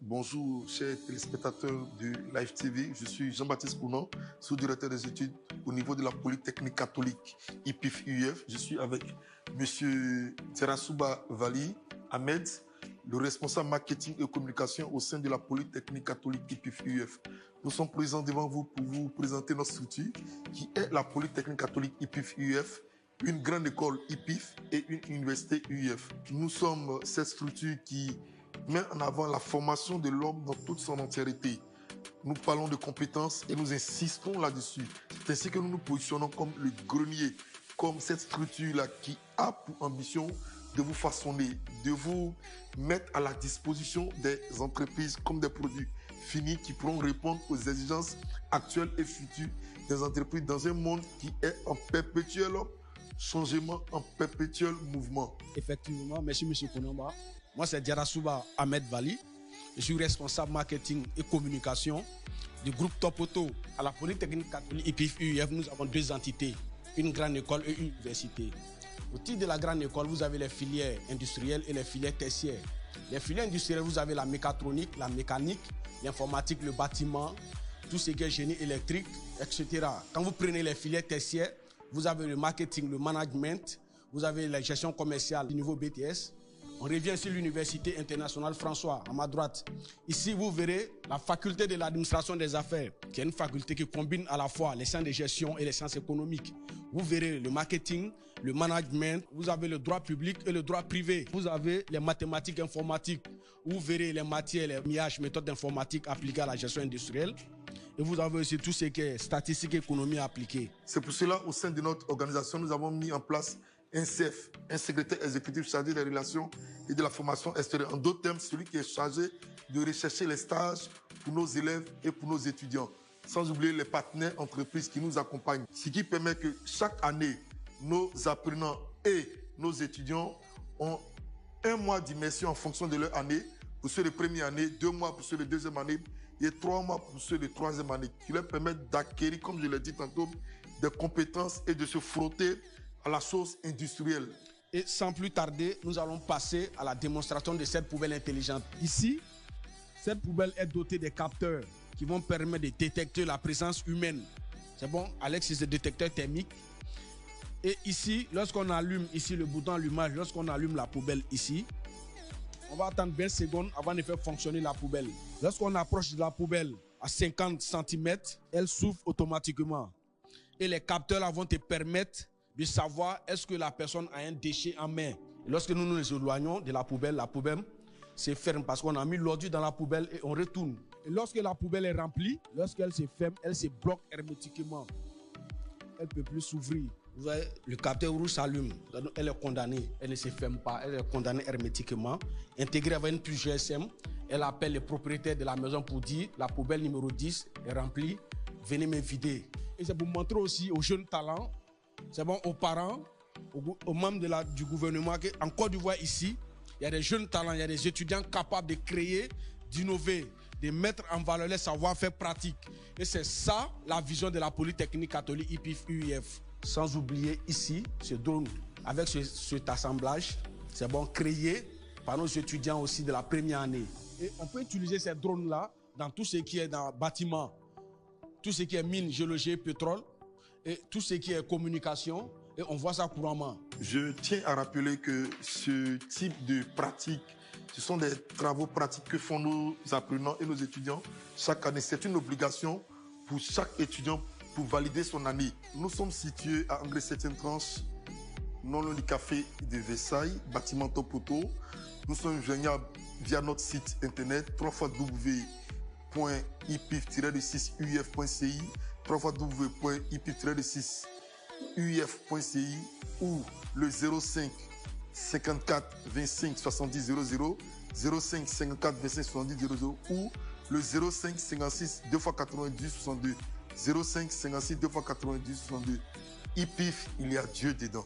Bonjour, chers téléspectateurs de Live TV. Je suis Jean-Baptiste Kounan, sous-directeur des études au niveau de la Polytechnique catholique IPIF-UIF. Je suis avec M. Djerasouba Vali Ahmed, le responsable marketing et communication au sein de la Polytechnique catholique IPIF-UIF. Nous sommes présents devant vous pour vous présenter notre structure qui est la Polytechnique catholique IPIF-UIF, une grande école IPIF et une université UIF. Nous sommes cette structure qui met en avant la formation de l'homme dans toute son entièreté. Nous parlons de compétences et nous insistons là-dessus. C'est ainsi que nous nous positionnons comme le grenier, comme cette structure-là qui a pour ambition de vous façonner, de vous mettre à la disposition des entreprises comme des produits finis qui pourront répondre aux exigences actuelles et futures des entreprises dans un monde qui est en perpétuel changement, en perpétuel mouvement. Effectivement, merci M. Konamba. Moi, c'est Djerasouba Ahmed Vali. Je suis responsable marketing et communication du groupe Topoto. À la Polytechnique catholique IPIF-UIF, nous avons deux entités, une grande école et une université. Au titre de la grande école, vous avez les filières industrielles et les filières tertiaires. Les filières industrielles, vous avez la mécatronique, la mécanique, l'informatique, le bâtiment, tout ce qui est génie électrique, etc. Quand vous prenez les filières tertiaires, vous avez le marketing, le management, vous avez la gestion commerciale du niveau BTS. On revient sur l'Université internationale François, à ma droite. Ici, vous verrez la faculté de l'administration des affaires, qui est une faculté qui combine à la fois les sciences de gestion et les sciences économiques. Vous verrez le marketing, le management, vous avez le droit public et le droit privé. Vous avez les mathématiques informatiques, vous verrez les matières, les MIH, méthodes d'informatique appliquées à la gestion industrielle. Et vous avez aussi tout ce qui est statistique et économie appliquée. C'est pour cela, au sein de notre organisation, nous avons mis en place un CEF, un secrétaire exécutif chargé des relations et de la formation extérieure. En d'autres termes, celui qui est chargé de rechercher les stages pour nos élèves et pour nos étudiants. Sans oublier les partenaires entreprises qui nous accompagnent. Ce qui permet que chaque année, nos apprenants et nos étudiants ont un mois d'immersion en fonction de leur année. Pour ceux de première année, 2 mois pour ceux de deuxième année et 3 mois pour ceux de troisième année, qui leur permettent d'acquérir, comme je l'ai dit tantôt, des compétences et de se frotter à la chose industrielle. Et sans plus tarder, nous allons passer à la démonstration de cette poubelle intelligente. Ici, cette poubelle est dotée de capteurs qui vont permettre de détecter la présence humaine. C'est bon, Alex, c'est le détecteur thermique. Et ici, lorsqu'on allume ici le bouton allumage, lorsqu'on allume la poubelle ici, on va attendre 20 secondes avant de faire fonctionner la poubelle. Lorsqu'on approche de la poubelle à 50 cm, elle s'ouvre automatiquement. Et les capteurs là vont te permettre de savoir est-ce que la personne a un déchet en main. Et lorsque nous nous éloignons de la poubelle se ferme parce qu'on a mis l'ordure dans la poubelle et on retourne. Et lorsque la poubelle est remplie, lorsqu'elle se ferme, elle se bloque hermétiquement. Elle ne peut plus s'ouvrir. Vous voyez, le capteur rouge s'allume. Elle est condamnée. Elle ne se ferme pas. Elle est condamnée hermétiquement. Intégrée avec une puce GSM, elle appelle le propriétaire de la maison pour dire la poubelle numéro 10 est remplie. Venez me vider. Et c'est pour montrer aussi aux jeunes talents, c'est bon, aux parents, aux membres du gouvernement qu'en Côte d'Ivoire ici, il y a des jeunes talents, il y a des étudiants capables de créer, d'innover, de mettre en valeur les savoir-faire pratiques. Et c'est ça la vision de la Polytechnique catholique IPIF-UIF. Sans oublier ici ce drone avec cet assemblage, c'est bon, créé par nos étudiants aussi de la première année. Et on peut utiliser ces drones-là dans tout ce qui est dans le bâtiment, tout ce qui est mine, géologie, pétrole, et tout ce qui est communication, et on voit ça couramment. Je tiens à rappeler que ce type de pratique, ce sont des travaux pratiques que font nos apprenants et nos étudiants chaque année. C'est une obligation pour chaque étudiant pour valider son année. Nous sommes situés à Angrès 7e tranche, non loin du café de Versailles, bâtiment Topoto. Nous sommes joignables via notre site internet www.ipif-6uf.ci, www.ipif-6uf.ci ou le 05 54 25 70 00, 05 54 25 70 00 ou le 05 56 2 x 90 62, 05 56 2 x 90 62. IPIF, il y a Dieu dedans.